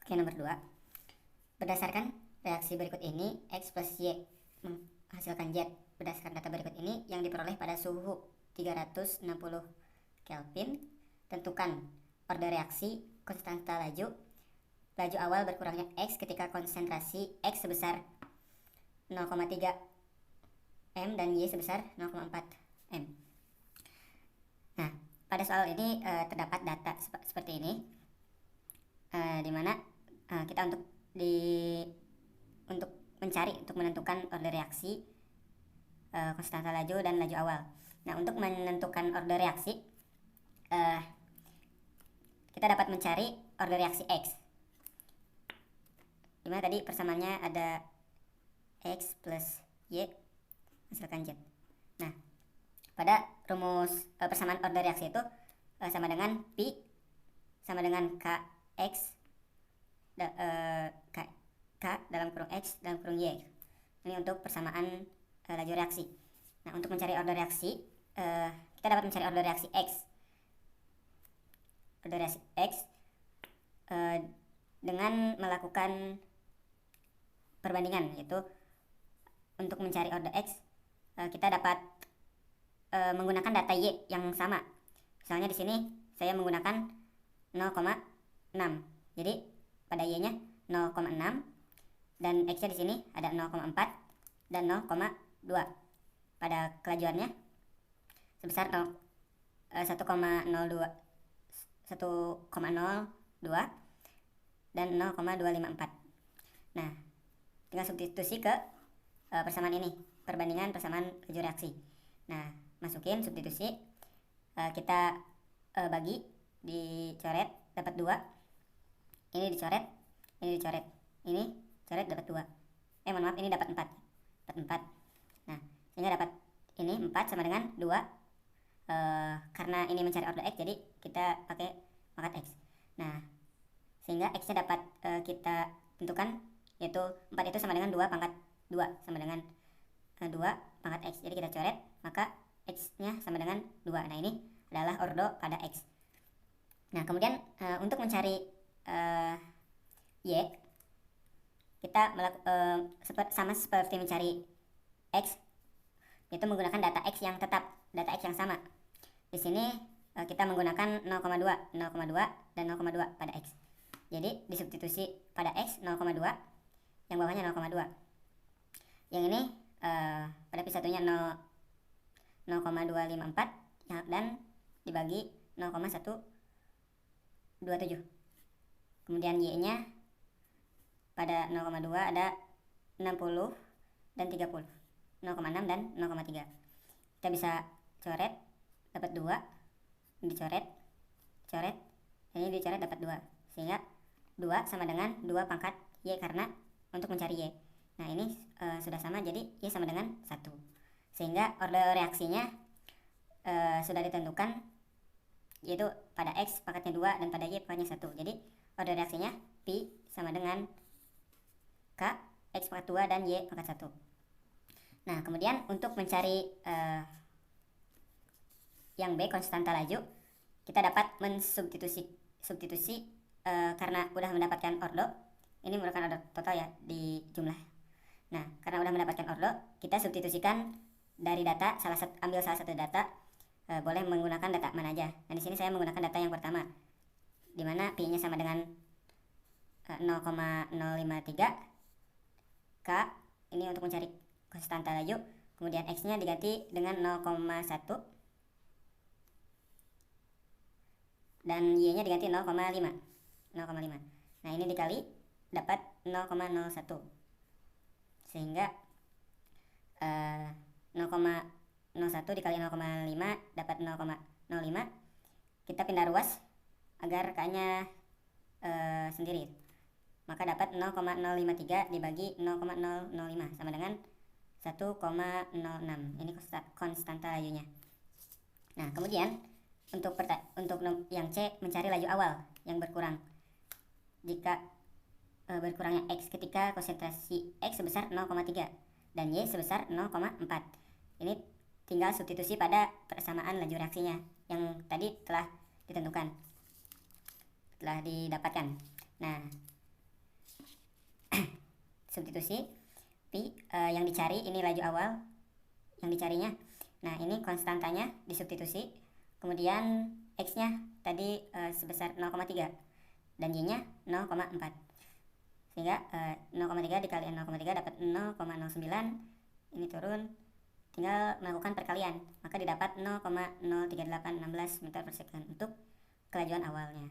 Oke, nomor 2. Berdasarkan reaksi berikut ini, X plus Y menghasilkan Z. Berdasarkan data berikut ini yang diperoleh pada suhu 360 Kelvin, tentukan order reaksi, konstanta laju awal berkurangnya X ketika konsentrasi X sebesar 0,3 M dan Y sebesar 0,4 M. Nah, pada soal ini terdapat data seperti ini, di mana kita untuk menentukan order reaksi, konstanta laju dan laju awal. Nah, untuk menentukan order reaksi, kita dapat mencari order reaksi X, dimana tadi persamaannya ada X plus Y hasilkan Z. Nah, pada rumus persamaan order reaksi itu sama dengan Pi sama dengan KX K dalam kurung X dalam kurung Y. Ini untuk persamaan laju reaksi. Nah, untuk mencari order reaksi, kita dapat mencari order reaksi X. Order reaksi X dengan melakukan perbandingan, yaitu untuk mencari order X kita dapat menggunakan data Y yang sama. Misalnya di sini saya menggunakan 0,6. Jadi pada Y-nya 0,6 dan X-nya di sini ada 0,4 dan 0,2. Pada kelajuannya sebesar 1,02 dan 0,254. Nah, tinggal substitusi ke persamaan ini, perbandingan persamaan laju reaksi. Nah, masukin substitusi, kita bagi, dicoret dapat 2. Ini dicoret, ini dicoret, ini coret dapat 2. Mohon maaf, ini dapat 4. Nah, sehingga dapat ini 4 sama dengan 2. Karena ini mencari order X, jadi kita pakai pangkat X. Nah, sehingga X-nya dapat kita tentukan, yaitu 4 itu sama dengan 2 pangkat 2 sama dengan 2 pangkat X. Jadi kita coret, maka X-nya sama dengan 2. Nah, ini adalah ordo pada X. Nah, kemudian untuk mencari Y, kita sama seperti mencari X, yaitu menggunakan data X yang tetap, data X yang sama. Di sini kita menggunakan 0,2 dan 0,2 pada X. Jadi disubstitusi pada X 0,2, yang bawahnya 0,2. Yang ini pada P1-nya 0,254 dan dibagi 0,127. Kemudian Y-nya pada 0,2 ada 60 dan 30, 0,6 dan 0,3. Kita bisa coret dapat 2, dicoret, coret, ini dicoret dapat 2, sehingga 2 sama dengan 2 pangkat Y karena untuk mencari Y. Nah, ini sudah sama, jadi Y sama dengan 1, sehingga order reaksinya sudah ditentukan, yaitu pada X pangkatnya 2 dan pada Y pangkatnya 1. Jadi order reaksinya Pi sama dengan K X pangkat 2 dan Y pangkat 1. Nah, kemudian untuk mencari yang B, konstanta laju, kita dapat substitusi karena udah mendapatkan ordo. Ini merupakan ordo total ya di jumlah. Nah, karena udah mendapatkan ordo, kita substitusikan dari data, ambil salah satu data, boleh menggunakan data mana aja. Nah, di sini saya menggunakan data yang pertama, di mana Pi-nya sama dengan 0,053 K, ini untuk mencari konstanta laju. Kemudian X-nya diganti dengan 0,1 dan Y-nya diganti 0,5. Nah, ini dikali dapat 0,01, sehingga 0,01 dikali 0,5 dapat 0,05. Kita pindah ruas agar K-nya sendiri, maka dapat 0,053 dibagi 0,005 sama dengan 1,06. Ini konstanta lajunya. Nah, kemudian untuk yang C, mencari laju awal yang berkurang jika berkurangnya X ketika konsentrasi X sebesar 0,3 dan Y sebesar 0,4. Ini tinggal substitusi pada persamaan laju reaksinya yang tadi telah ditentukan, telah didapatkan. Nah, substitusi pi, yang dicari ini laju awal yang dicarinya. Nah, ini konstantanya disubstitusi, kemudian X nya tadi sebesar 0,3 dan Y nya 0,4, sehingga 0,3 dikali 0,3 dapat 0,09. Ini turun, tinggal melakukan perkalian, maka didapat 0,03816 meter per second untuk kelajuan awalnya.